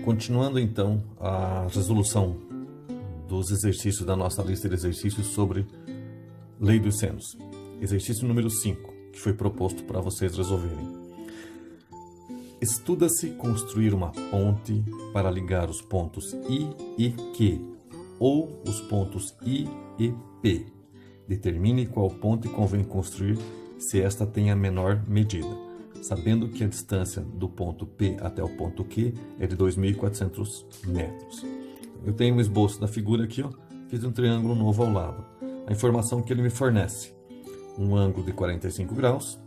Continuando então a resolução dos exercícios da nossa lista de exercícios sobre lei dos senos. Exercício número 5, que foi proposto para vocês resolverem. Estuda-se construir uma ponte para ligar os pontos I e Q, ou os pontos I e P. Determine qual ponte convém construir se esta tem a menor medida, sabendo que a distância do ponto P até o ponto Q é de 2.400 metros. Eu tenho um esboço da figura aqui, fiz um triângulo novo ao lado. A informação que ele me fornece: um ângulo de 45 graus,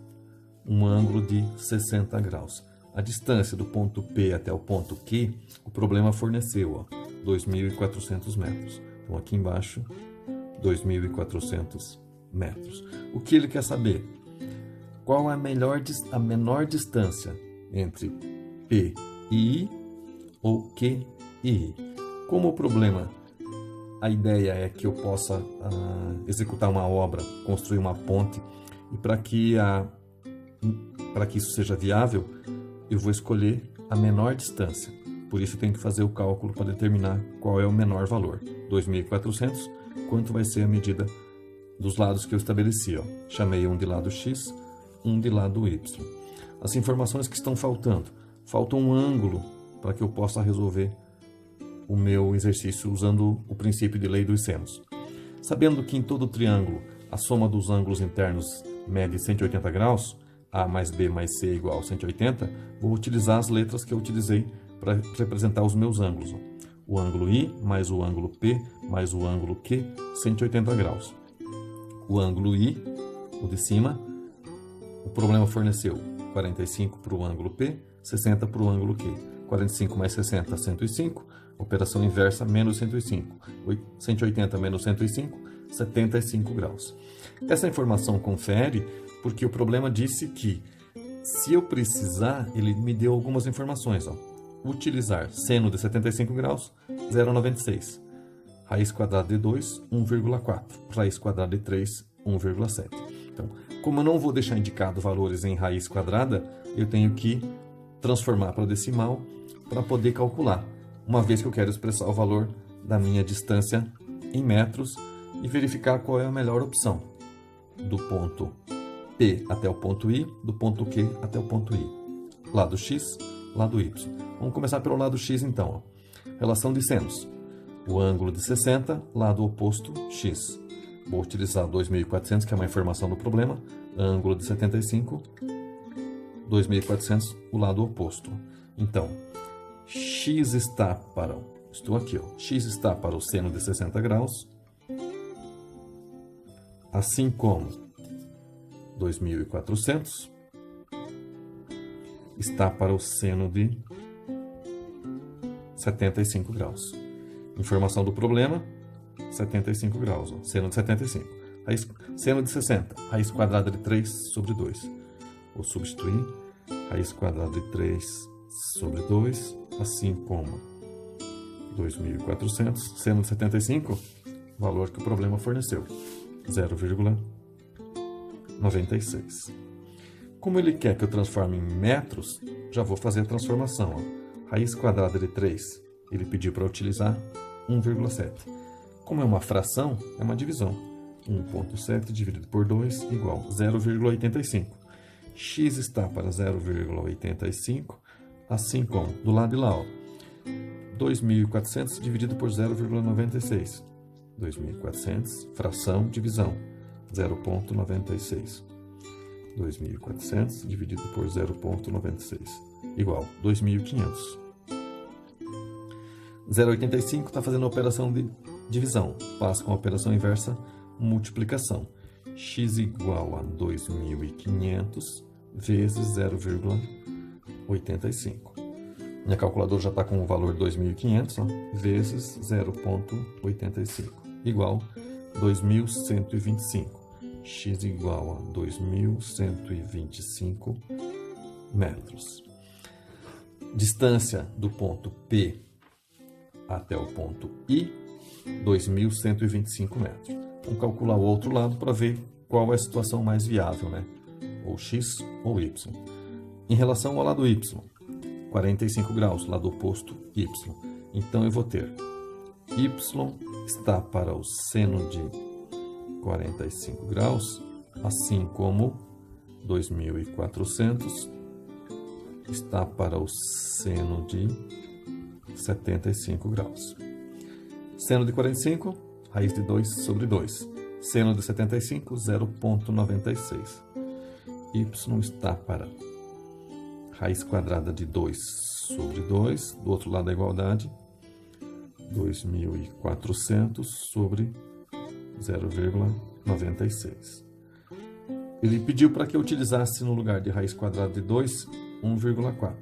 um ângulo de 60 graus. A distância do ponto P até o ponto Q, o problema forneceu 2.400 metros. Então aqui embaixo, 2.400 metros. O que ele quer saber? Qual é a menor distância entre P e I ou Q e I? Como o problema, a ideia é que eu possa executar uma obra, construir uma ponte, e para que isso seja viável, eu vou escolher a menor distância. Por isso eu tenho que fazer o cálculo para determinar qual é o menor valor. 2.400, quanto vai ser a medida dos lados que eu estabeleci. Chamei um de lado X, um de lado Y. As informações que estão faltando. Falta um ângulo para que eu possa resolver o meu exercício usando o princípio de lei dos senos. Sabendo que em todo triângulo a soma dos ângulos internos mede 180 graus, A mais B mais C igual a 180, vou utilizar as letras que eu utilizei para representar os meus ângulos. O ângulo I mais o ângulo P mais o ângulo Q, 180 graus. O ângulo I, o de cima, o problema forneceu 45 para o ângulo P, 60 para o ângulo Q. 45 mais 60, 105. Operação inversa, menos 105. 180 menos 105, 75 graus. Essa informação confere porque o problema disse que, se eu precisar, ele me deu algumas informações. Utilizar seno de 75 graus, 0,96. Raiz quadrada de 2, 1,4. Raiz quadrada de 3, 1,7. Então, como eu não vou deixar indicado valores em raiz quadrada, eu tenho que transformar para decimal para poder calcular, uma vez que eu quero expressar o valor da minha distância em metros e verificar qual é a melhor opção, do ponto P até o ponto I, do ponto Q até o ponto I. Lado X, lado Y. Vamos começar pelo lado X então. Relação de senos. O ângulo de 60, lado oposto, X. Vou utilizar 2.400, que é uma informação do problema. Ângulo de 75, 2.400, o lado oposto. Então, X está para... Estou aqui, X está para o seno de 60 graus, assim como 2.400 está para o seno de 75 graus. Informação do problema, 75 graus, seno de 75. Seno de 60, raiz quadrada de 3 sobre 2. Vou substituir, raiz quadrada de 3 sobre 2, assim como 2.400, seno de 75, valor que o problema forneceu, 0,96. Como ele quer que eu transforme em metros, já vou fazer a transformação. Raiz quadrada de 3, ele pediu para utilizar 1,7. Como é uma fração, é uma divisão. 1,7 dividido por 2 igual 0,85. X está para 0,85, assim como do lado de lá, 2.400 dividido por 0,96. 2.400, fração, divisão, 0,96. 2.400 dividido por 0,96, igual 2.500. 0,85 está fazendo a operação de divisão, passa com a operação inversa, multiplicação. X igual a 2.500 vezes 0,85. Minha calculadora já está com o valor 2.500 vezes 0,85, igual 2.125. X igual a 2.125 metros. Distância do ponto P até o ponto I, 2.125 metros. Vamos calcular o outro lado para ver qual é a situação mais viável, ou X ou Y. Em relação ao lado Y, 45 graus, lado oposto, y. Então, eu vou ter y está para o seno de 45 graus, assim como 2.400 está para o seno de 75 graus. Seno de 45, raiz de 2 sobre 2. Seno de 75, 0,96. Y está para raiz quadrada de 2 sobre 2. Do outro lado da igualdade, 2.400 sobre 0,96. Ele pediu para que eu utilizasse, no lugar de raiz quadrada de 2, 1,4.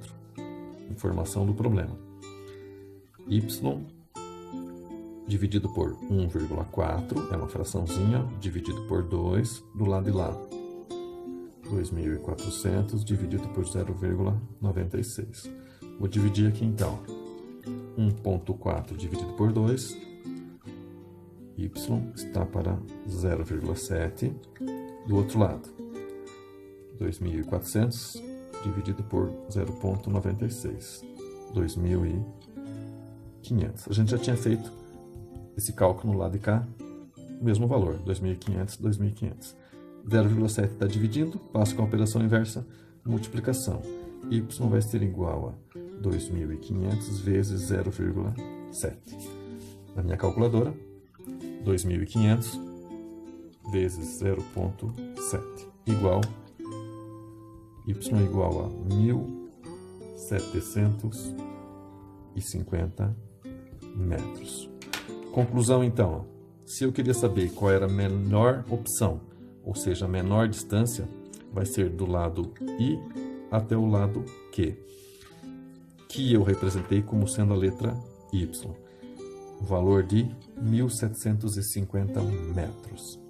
Informação do problema. Y dividido por 1,4, é uma fraçãozinha, dividido por 2, do lado de lá. 2.400 dividido por 0,96. Vou dividir aqui então. 1,4 dividido por 2. Y está para 0,7. Do outro lado, 2.400 dividido por 0,96. 2.500. A gente já tinha feito esse cálculo no lado de cá, o mesmo valor, 2.500, 2.500. 0,7 está dividindo, passo com a operação inversa, multiplicação. Y vai ser igual a 2.500 vezes 0,7. Na minha calculadora, 2.500 vezes 0,7 igual y igual a 1.750 metros. Conclusão, então, se eu queria saber qual era a menor opção, ou seja, a menor distância, vai ser do lado I até o lado Q, que eu representei como sendo a letra Y, o valor de 1.750 metros.